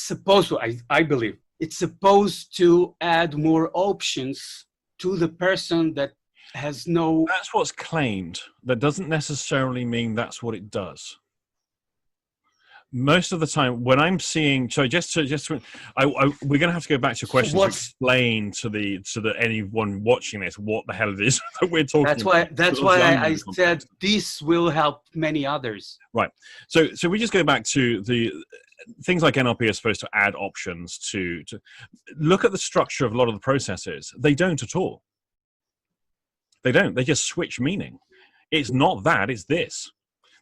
supposed to, I believe, it's supposed to add more options to the person that has no... That's what's claimed. That doesn't necessarily mean that's what it does. Most of the time, when I'm seeing, so we're going to have to go back to questions to explain to anyone watching this what the hell it is that we're talking about. That's why I said this will help many others. Right. So we just go back to the things like NLP are supposed to add options to look at the structure of a lot of the processes. They don't at all. They don't. They just switch meaning. It's not that, it's this.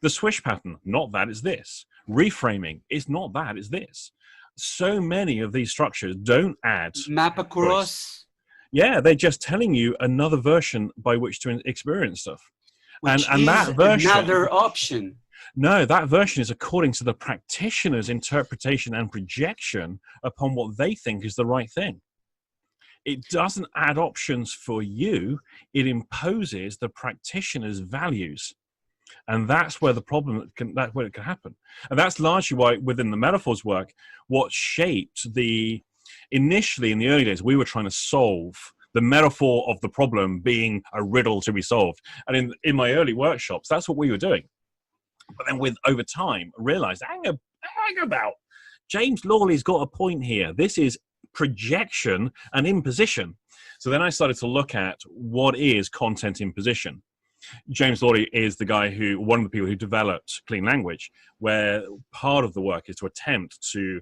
The swish pattern, not that, it's this. Reframing, it's not that, it's this. So many of these structures don't add map across. Yeah, they're just telling you another version by which to experience stuff. Which and is that version, another option. No, that version is according to the practitioner's interpretation and projection upon what they think is the right thing. It doesn't add options for you. It imposes the practitioner's values. And that's where the problem that's where it can happen. And that's largely why within the metaphors work, what shaped initially in the early days, we were trying to solve the metaphor of the problem being a riddle to be solved. And in my early workshops, that's what we were doing. But then over time, I realized, hang about. James Lawley's got a point here. This is projection and imposition. So then I started to look at what is content imposition. James Lawley is one of the people who developed clean language, where part of the work is to attempt to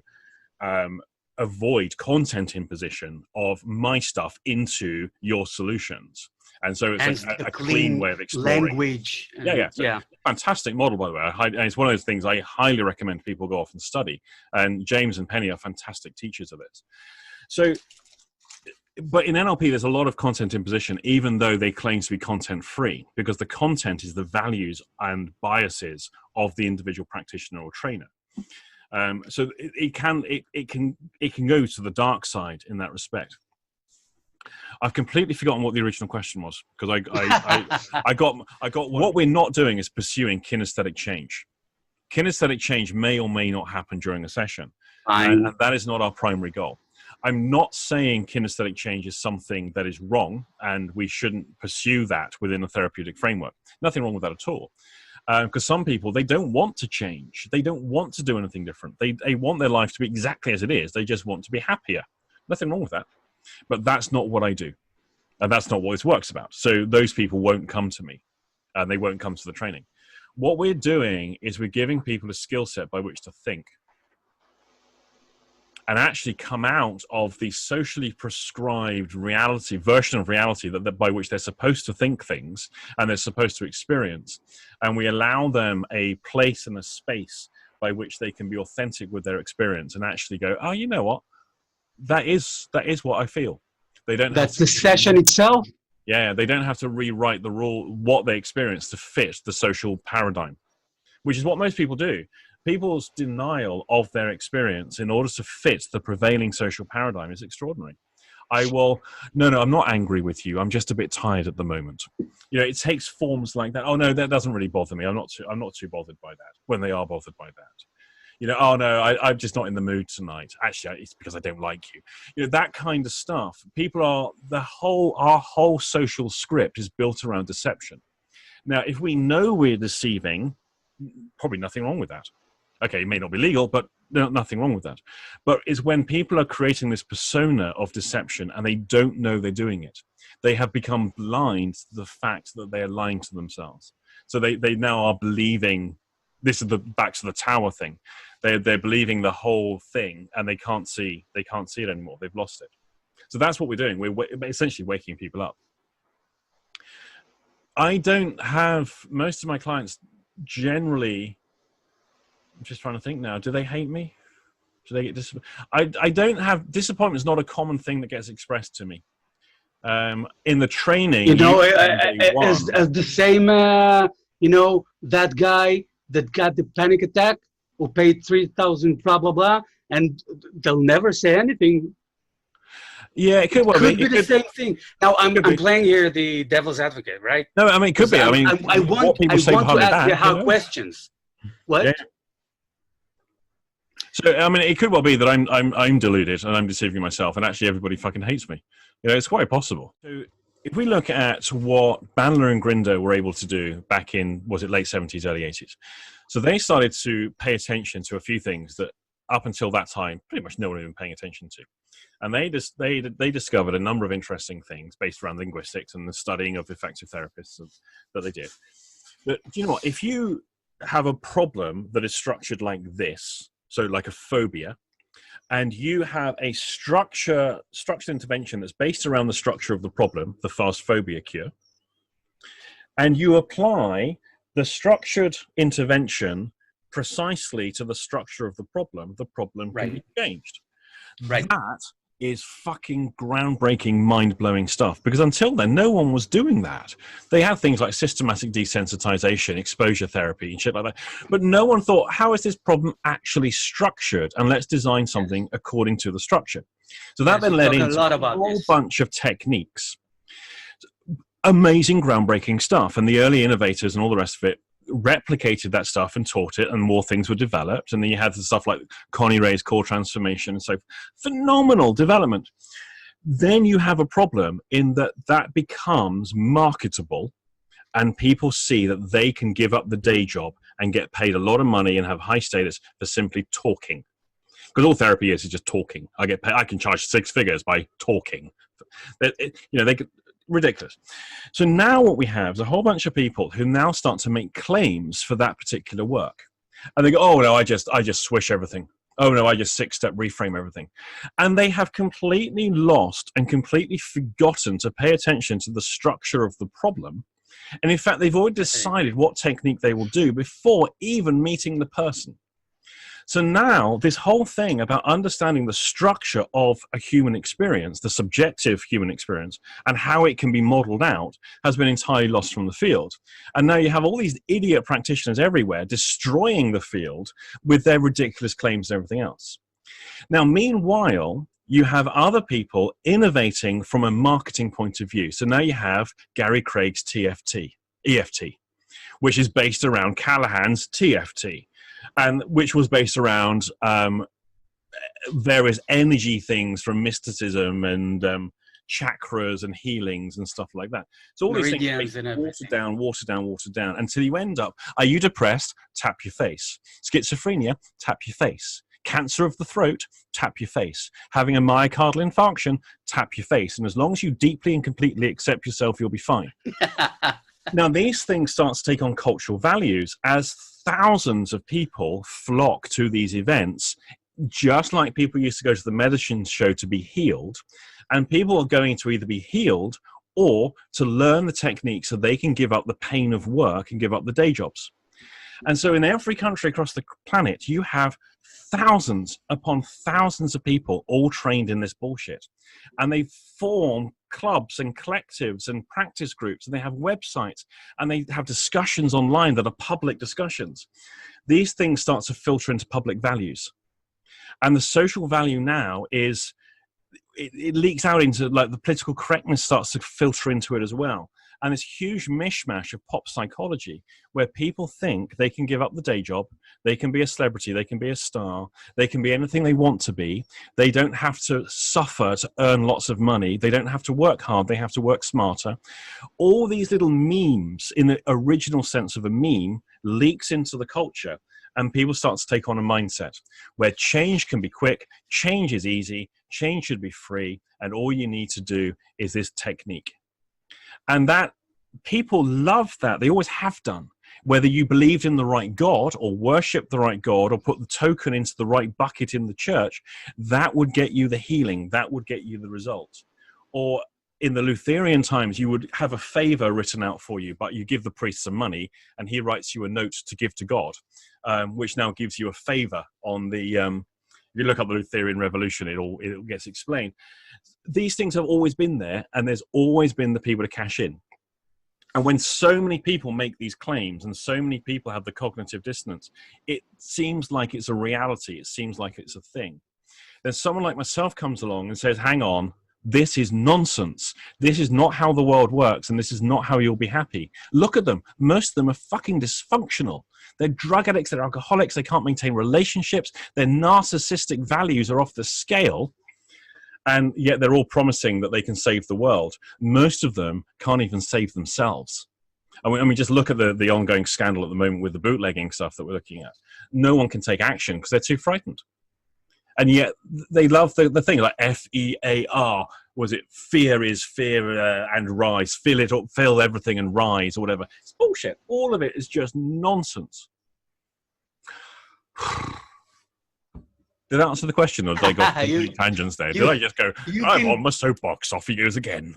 avoid content imposition of my stuff into your solutions. And so it's a clean way of exploring language. Yeah. Fantastic model, by the way. And it's one of those things I highly recommend people go off and study. And James and Penny are fantastic teachers of it. So, but in NLP, there's a lot of content imposition, even though they claim to be content free, because the content is the values and biases of the individual practitioner or trainer. So it can go to the dark side in that respect. I've completely forgotten what the original question was, because I got what we're not doing is pursuing kinesthetic change. Kinesthetic change may or may not happen during a session, and that is not our primary goal. I'm not saying kinesthetic change is something that is wrong and we shouldn't pursue that within a therapeutic framework. Nothing wrong with that at all. Because some people, they don't want to change. They don't want to do anything different. They want their life to be exactly as it is. They just want to be happier. Nothing wrong with that. But that's not what I do. And that's not what this work's about. So those people won't come to me. And they won't come to the training. What we're doing is we're giving people a skill set by which to think. And actually come out of the socially prescribed version of reality that by which they're supposed to think things and they're supposed to experience. And we allow them a place and a space by which they can be authentic with their experience and actually go, oh, you know what? That is what I feel. They don't. That's the session itself? Yeah, they don't have to rewrite the rule, what they experience to fit the social paradigm, which is what most people do. People's denial of their experience in order to fit the prevailing social paradigm is extraordinary. No, I'm not angry with you. I'm just a bit tired at the moment. You know, it takes forms like that. Oh no, that doesn't really bother me. I'm not too bothered by that. When they are bothered by that, you know, oh no, I'm just not in the mood tonight. Actually, it's because I don't like you. You know, that kind of stuff. Our whole social script is built around deception. Now, if we know we're deceiving, probably nothing wrong with that. Okay, it may not be legal, but nothing wrong with that. But it's when people are creating this persona of deception and they don't know they're doing it. They have become blind to the fact that they are lying to themselves. So they now are believing, this is the back to the tower thing. They're believing the whole thing and they can't see it anymore. They've lost it. So that's what we're doing. We're essentially waking people up. Most of my clients generally, I'm just trying to think now. Do they hate me? Do they get disappointed? I don't have disappointment. Is not a common thing that gets expressed to me. In the training, as the same, that guy that got the panic attack who paid 3,000, blah blah blah, and they'll never say anything. Yeah, it could be the same thing. Now I'm playing here the devil's advocate, right? No, I mean it could be. I want to ask you how questions. What? Yeah. So, I mean, it could well be that I'm deluded and I'm deceiving myself, and actually everybody fucking hates me. It's quite possible. So, if we look at what Bandler and Grinder were able to do back in, was it late 70s, early 80s? So they started to pay attention to a few things that up until that time, pretty much no one had been paying attention to. And they discovered a number of interesting things based around linguistics and the studying of effective therapists that they did. But do you know what? If you have a problem that is structured like this, so like a phobia, and you have a structured intervention that's based around the structure of the problem, the fast phobia cure, and you apply the structured intervention precisely to the structure of the problem can be changed. Right. That is fucking groundbreaking, mind-blowing stuff, because until then, no one was doing that. They had things like systematic desensitization, exposure therapy, and shit like that, but no one thought, how is this problem actually structured? And let's design something according to the structure. So that then led into a whole bunch of techniques. Amazing, groundbreaking stuff. And the early innovators and all the rest of it replicated that stuff and taught it, and more things were developed. And then you had the stuff like Connie Ray's core transformation and so phenomenal development. Then you have a problem in that becomes marketable, and people see that they can give up the day job and get paid a lot of money and have high status for simply talking. Because all therapy is just talking. I get paid, I can charge 6 figures by talking. They could, ridiculous. So now what we have is a whole bunch of people who now start to make claims for that particular work. And they go, oh no, I just swish everything. Oh no, I just 6-step reframe everything. And they have completely lost and completely forgotten to pay attention to the structure of the problem. And in fact, they've already decided what technique they will do before even meeting the person. So now this whole thing about understanding the structure of a human experience, the subjective human experience, and how it can be modeled out has been entirely lost from the field. And now you have all these idiot practitioners everywhere destroying the field with their ridiculous claims and everything else. Now, meanwhile, you have other people innovating from a marketing point of view. So now you have Gary Craig's EFT, which is based around Callahan's TFT. And which was based around various energy things from mysticism and chakras and healings and stuff like that. So all these things watered down until you end up, are you depressed? Tap your face. Schizophrenia? Tap your face. Cancer of the throat? Tap your face. Having a myocardial infarction? Tap your face. And as long as you deeply and completely accept yourself, you'll be fine. Now, these things start to take on cultural values as thousands of people flock to these events, just like people used to go to the medicine show to be healed. And people are going to either be healed or to learn the techniques so they can give up the pain of work and give up the day jobs. And so in every country across the planet, you have thousands upon thousands of people all trained in this bullshit. And they form clubs and collectives and practice groups, and they have websites, and they have discussions online that are public discussions. These things start to filter into public values. And the social value now is, it leaks out into, like, the political correctness starts to filter into it as well. And this huge mishmash of pop psychology where people think they can give up the day job, they can be a celebrity, they can be a star, they can be anything they want to be. They don't have to suffer to earn lots of money. They don't have to work hard. They have to work smarter. All these little memes, in the original sense of a meme, leaks into the culture, and people start to take on a mindset where change can be quick, change is easy, change should be free, and all you need to do is this technique. And that people love that. They always have done. Whether you believed in the right God or worshipped the right God or put the token into the right bucket in the church, that would get you the healing. That would get you the result. Or in the Lutheran times, you would have a favor written out for you, but you give the priest some money and he writes you a note to give to God, which now gives you a favor on the... if you look up the Lutheran Revolution, it gets explained. These things have always been there, and there's always been the people to cash in. And when so many people make these claims and so many people have the cognitive dissonance, it seems like it's a reality. It seems like it's a thing. Then someone like myself comes along and says, hang on, this is nonsense. This is not how the world works, and this is not how you'll be happy. Look at them. Most of them are fucking dysfunctional. They're drug addicts, they're alcoholics, they can't maintain relationships, their narcissistic values are off the scale, and yet they're all promising that they can save the world. Most of them can't even save themselves. And we just look at the ongoing scandal at the moment with the bootlegging stuff that we're looking at. No one can take action because they're too frightened. And yet they love the thing like FEAR. Was it fear is fear and rise? Fill it up, fill everything and rise, or whatever. It's bullshit. All of it is just nonsense. Did that answer the question, or did I go complete tangents there? Did I just go, I'm on my soapbox off you again?